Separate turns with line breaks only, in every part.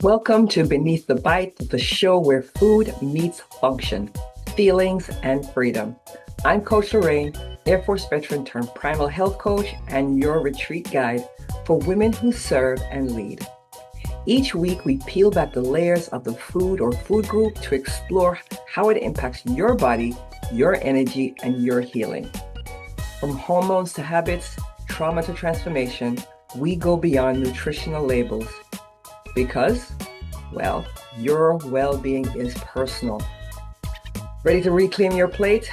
Welcome to Beneath the Bite, the show where food meets function, feelings, and freedom. I'm Coach Lorraine, Air Force veteran turned primal health coach and your retreat guide for women who serve and lead. Each week, we peel back the layers of the food or food group to explore how it impacts your body, your energy, and your healing. From hormones to habits, trauma to transformation, we go beyond nutritional labels. Because, well, your well-being is personal. Ready to reclaim your plate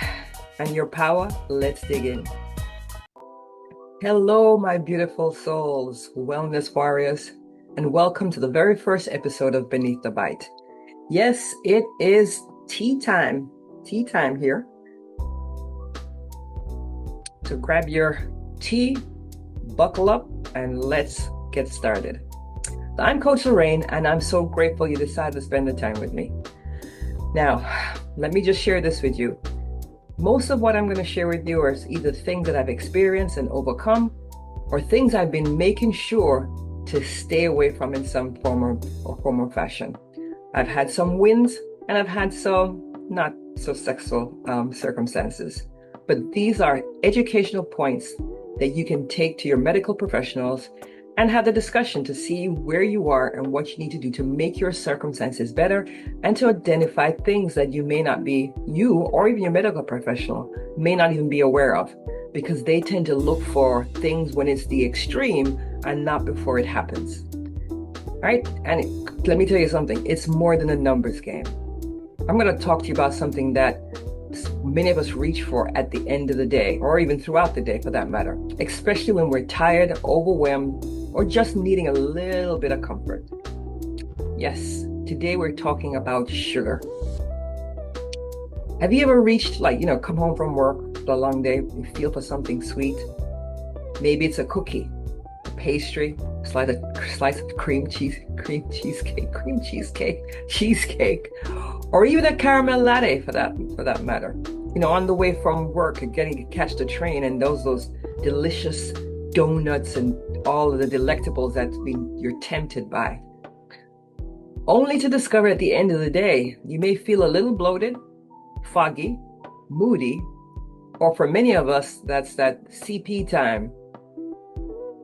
and your power? Let's dig in. Hello, my beautiful souls, wellness warriors, and welcome to the very first episode of Beneath the Bite. Yes, it is tea time here. So grab your tea, buckle up, and let's get started. I'm Coach Lorraine, and I'm so grateful you decided to spend the time with me. Now, let me just share this with you. Most of what I'm going to share with you are either things that I've experienced and overcome, or things I've been making sure to stay away from in some form or fashion. I've had some wins, and I've had some not so successful circumstances. But these are educational points that you can take to your medical professionals and have the discussion to see where you are and what you need to do to make your circumstances better and to identify things that you or even your medical professional may not even be aware of, because they tend to look for things when it's the extreme and not before it happens. All right? And let me tell you something, it's more than a numbers game. I'm going to talk to you about something that many of us reach for at the end of the day, or even throughout the day for that matter, especially when we're tired, overwhelmed, or just needing a little bit of comfort. Yes, today we're talking about sugar. Have you ever reached, come home from work, a long day, you feel for something sweet? Maybe it's a cookie, a pastry, slice of cheesecake, or even a caramel latte for that matter. On the way from work and catch the train, and those delicious donuts and all of the delectables you're tempted by. Only to discover at the end of the day, you may feel a little bloated, foggy, moody, or for many of us, that's that CP time.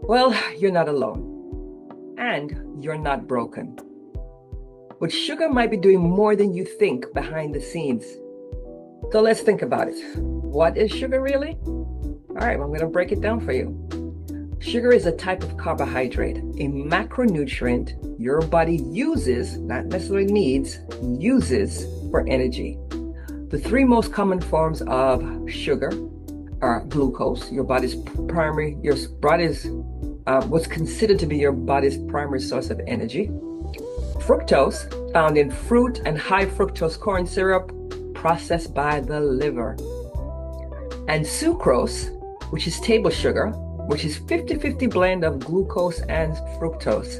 Well, you're not alone, and you're not broken. But sugar might be doing more than you think behind the scenes. So let's think about it. What is sugar really? All right, well, I'm going to break it down for you. Sugar is a type of carbohydrate, a macronutrient your body uses, not necessarily needs, uses for energy. The three most common forms of sugar are glucose, what's considered to be your body's primary source of energy. Fructose, found in fruit and high fructose corn syrup, processed by the liver. And sucrose, which is table sugar, which is 50-50 blend of glucose and fructose.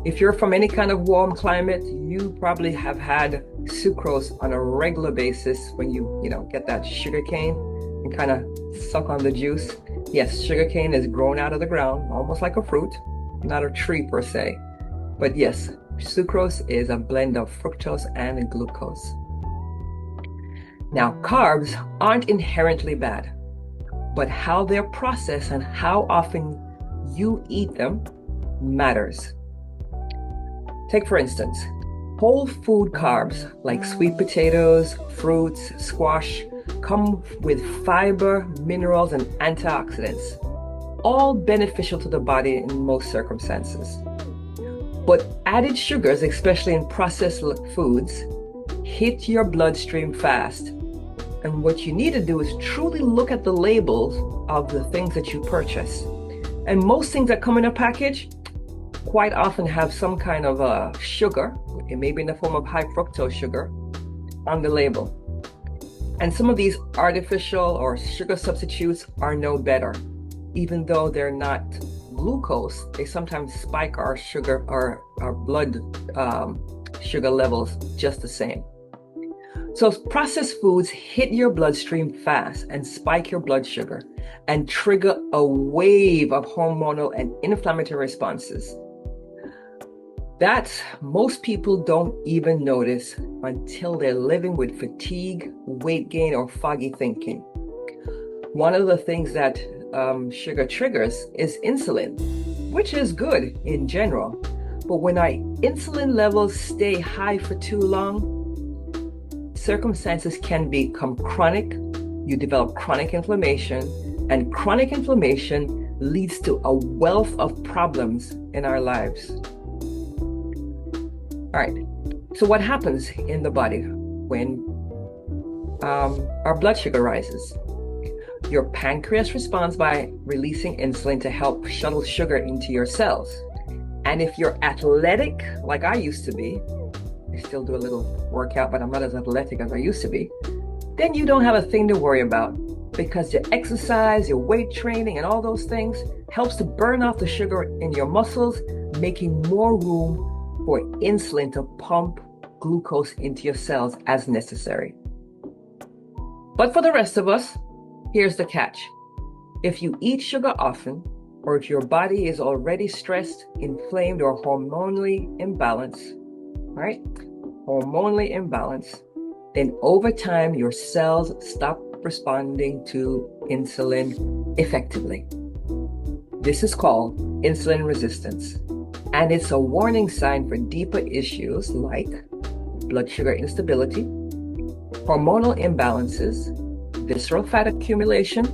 If you're from any kind of warm climate, you probably have had sucrose on a regular basis when you get that sugar cane and kind of suck on the juice. Yes, sugar cane is grown out of the ground, almost like a fruit, not a tree per se. But yes, sucrose is a blend of fructose and glucose. Now, carbs aren't inherently bad, but how they're processed and how often you eat them matters. Take, for instance, whole food carbs like sweet potatoes, fruits, squash come with fiber, minerals, and antioxidants, all beneficial to the body in most circumstances. But added sugars, especially in processed foods, hit your bloodstream fast. And what you need to do is truly look at the labels of the things that you purchase. And most things that come in a package quite often have some kind of sugar. It may be in the form of high fructose sugar on the label. And some of these artificial or sugar substitutes are no better. Even though they're not glucose, they sometimes spike our sugar or our blood sugar levels just the same. So processed foods hit your bloodstream fast and spike your blood sugar and trigger a wave of hormonal and inflammatory responses. That most people don't even notice until they're living with fatigue, weight gain, or foggy thinking. One of the things that sugar triggers is insulin, which is good in general. But when our insulin levels stay high for too long, circumstances can become chronic. You develop chronic inflammation, and chronic inflammation leads to a wealth of problems in our lives. All right, so what happens in the body when our blood sugar rises? Your pancreas responds by releasing insulin to help shuttle sugar into your cells. And if you're athletic, like I used to be, I still do a little workout, but I'm not as athletic as I used to be, then you don't have a thing to worry about, because your exercise, your weight training, and all those things helps to burn off the sugar in your muscles, making more room for insulin to pump glucose into your cells as necessary. But for the rest of us, here's the catch. If you eat sugar often, or if your body is already stressed, inflamed, or hormonally imbalanced, right? Hormonally imbalanced, then over time your cells stop responding to insulin effectively. This is called insulin resistance, and it's a warning sign for deeper issues like blood sugar instability, hormonal imbalances, visceral fat accumulation,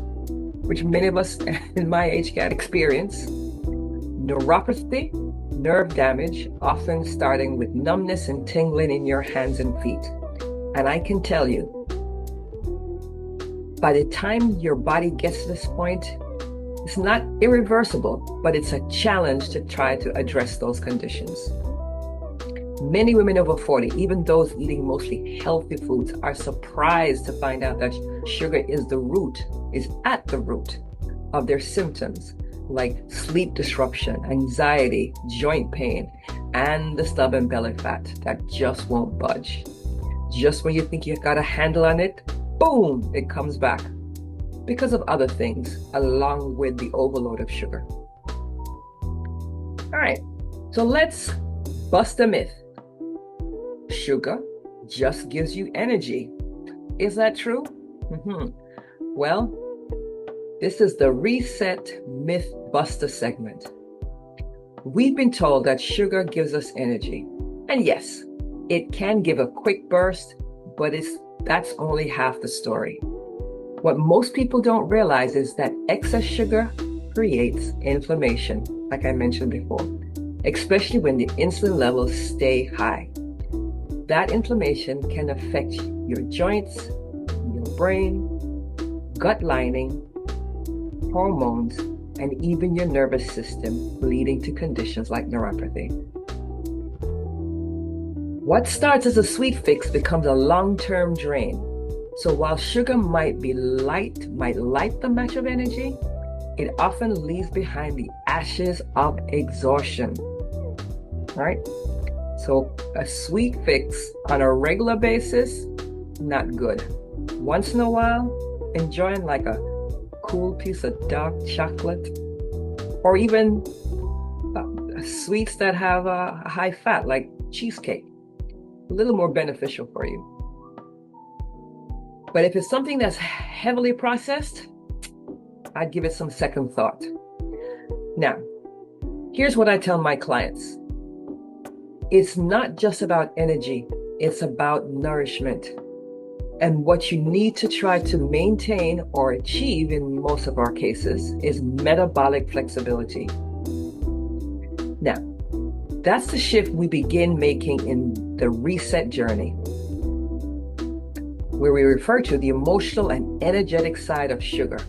which many of us in my age can experience, neuropathy, nerve damage, often starting with numbness and tingling in your hands and feet. And I can tell you, by the time your body gets to this point, it's not irreversible, but it's a challenge to try to address those conditions. Many women over 40, even those eating mostly healthy foods, are surprised to find out that sugar is at the root of their symptoms, like sleep disruption, anxiety, joint pain, and the stubborn belly fat that just won't budge. Just when you think you've got a handle on it, boom, it comes back because of other things, along with the overload of sugar. All right, so let's bust a myth. Sugar just gives you energy. Is that true? Well, this is the Reset Myth Buster segment. We've been told that sugar gives us energy. And yes, it can give a quick burst, but that's only half the story. What most people don't realize is that excess sugar creates inflammation, like I mentioned before, especially when the insulin levels stay high. That inflammation can affect your joints, your brain, gut lining, hormones, and even your nervous system, leading to conditions like neuropathy. What starts as a sweet fix becomes a long-term drain. So while sugar might light the match of energy, it often leaves behind the ashes of exhaustion. All right? So a sweet fix on a regular basis, not good. Once in a while, enjoying like a cool piece of dark chocolate, or even sweets that have a high fat, like cheesecake, a little more beneficial for you. But if it's something that's heavily processed, I'd give it some second thought. Now, here's what I tell my clients. It's not just about energy, it's about nourishment. And what you need to try to maintain or achieve in most of our cases is metabolic flexibility. Now, that's the shift we begin making in the reset journey, where we refer to the emotional and energetic side of sugar.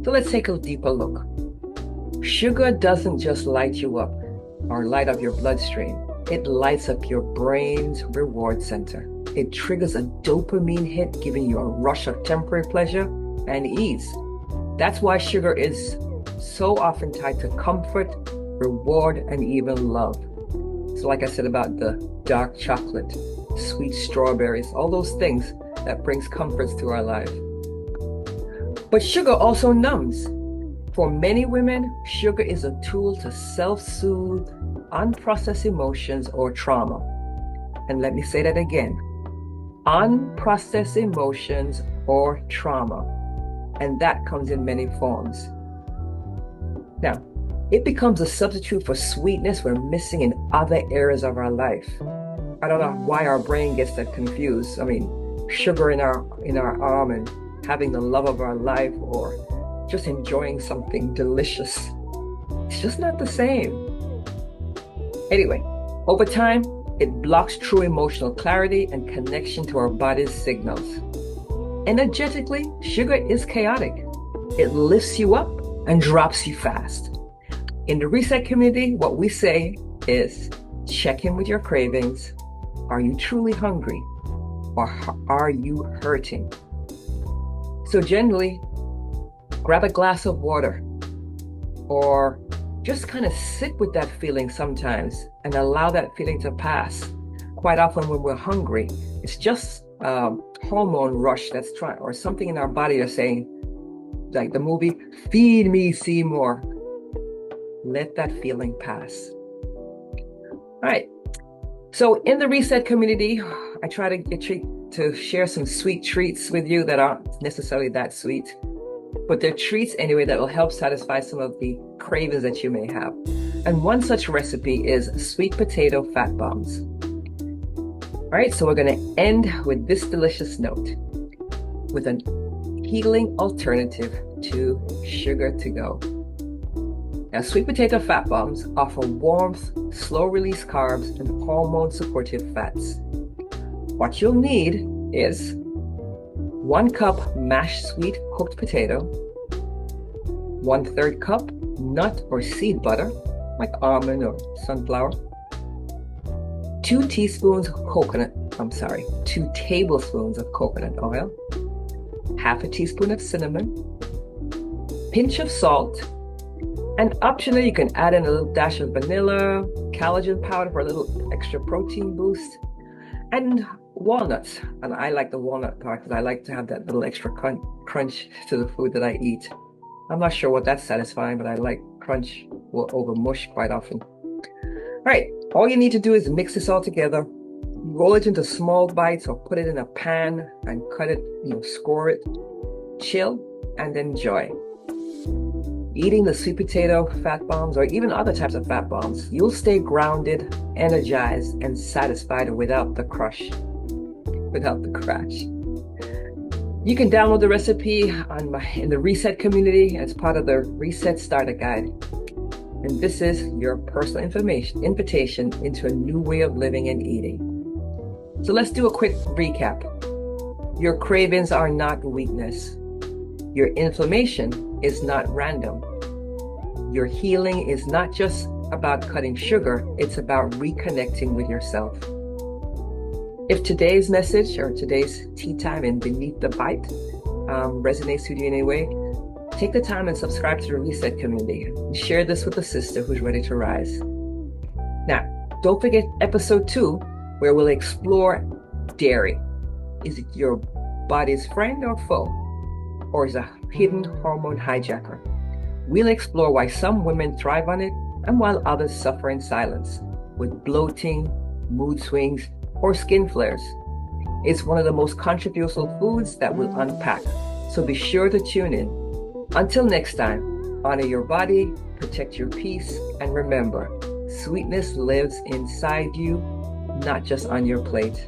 So let's take a deeper look. Sugar doesn't just light you up or light up your bloodstream. It lights up your brain's reward center. It triggers a dopamine hit, giving you a rush of temporary pleasure and ease. That's why sugar is so often tied to comfort, reward, and even love. So like I said about the dark chocolate, sweet strawberries, all those things that brings comforts to our life. But sugar also numbs. For many women, sugar is a tool to self-soothe, unprocessed emotions or trauma. And let me say that again, unprocessed emotions or trauma. And that comes in many forms. Now, it becomes a substitute for sweetness we're missing in other areas of our life. I don't know why our brain gets that confused. I mean, sugar in our arm and having the love of our life or just enjoying something delicious. It's just not the same. Anyway, over time, it blocks true emotional clarity and connection to our body's signals. Energetically, sugar is chaotic. It lifts you up and drops you fast. In the Reset community, what we say is check in with your cravings. Are you truly hungry or are you hurting? So generally, grab a glass of water or just kind of sit with that feeling sometimes and allow that feeling to pass. Quite often when we're hungry, it's just hormone rush that's trying, or something in our body that's saying, like the movie, feed me, Seymour. Let that feeling pass. All right. So in the Reset community, I try to get you to share some sweet treats with you that aren't necessarily that sweet, but they're treats anyway that will help satisfy some of the cravings that you may have. And one such recipe is sweet potato fat bombs. All right, so we're going to end with this delicious note, with a healing alternative to sugar to go. Now, sweet potato fat bombs offer warmth, slow release carbs, and hormone supportive fats. What you'll need is 1 cup mashed sweet cooked potato, 1/3 cup nut or seed butter, like almond or sunflower, 2 tablespoons of coconut oil, 1/2 teaspoon of cinnamon, pinch of salt, and optionally you can add in a little dash of vanilla, collagen powder for a little extra protein boost, and walnuts. And I like the walnut part because I like to have that little extra crunch to the food that I eat. I'm not sure what that's satisfying, but I like crunch over mush quite often. All right, all you need to do is mix this all together, roll it into small bites or put it in a pan and cut it, score it, chill and enjoy. Eating the sweet potato fat bombs or even other types of fat bombs, you'll stay grounded, energized, and satisfied without the crash. You can download the recipe in the Reset community as part of the Reset Starter Guide. And this is your personal invitation into a new way of living and eating. So let's do a quick recap. Your cravings are not weakness. Your inflammation is not random. Your healing is not just about cutting sugar, it's about reconnecting with yourself. If today's message or today's tea time and Beneath the Bite resonates with you in any way, take the time and subscribe to the Reset community and share this with a sister who's ready to rise. Now, don't forget episode 2, where we'll explore dairy. Is it your body's friend or foe? Or is a hidden hormone hijacker? We'll explore why some women thrive on it and while others suffer in silence with bloating, mood swings, or skin flares. It's one of the most controversial foods that we'll unpack, so be sure to tune in. Until next time, honor your body, protect your peace, and remember, sweetness lives inside you, not just on your plate.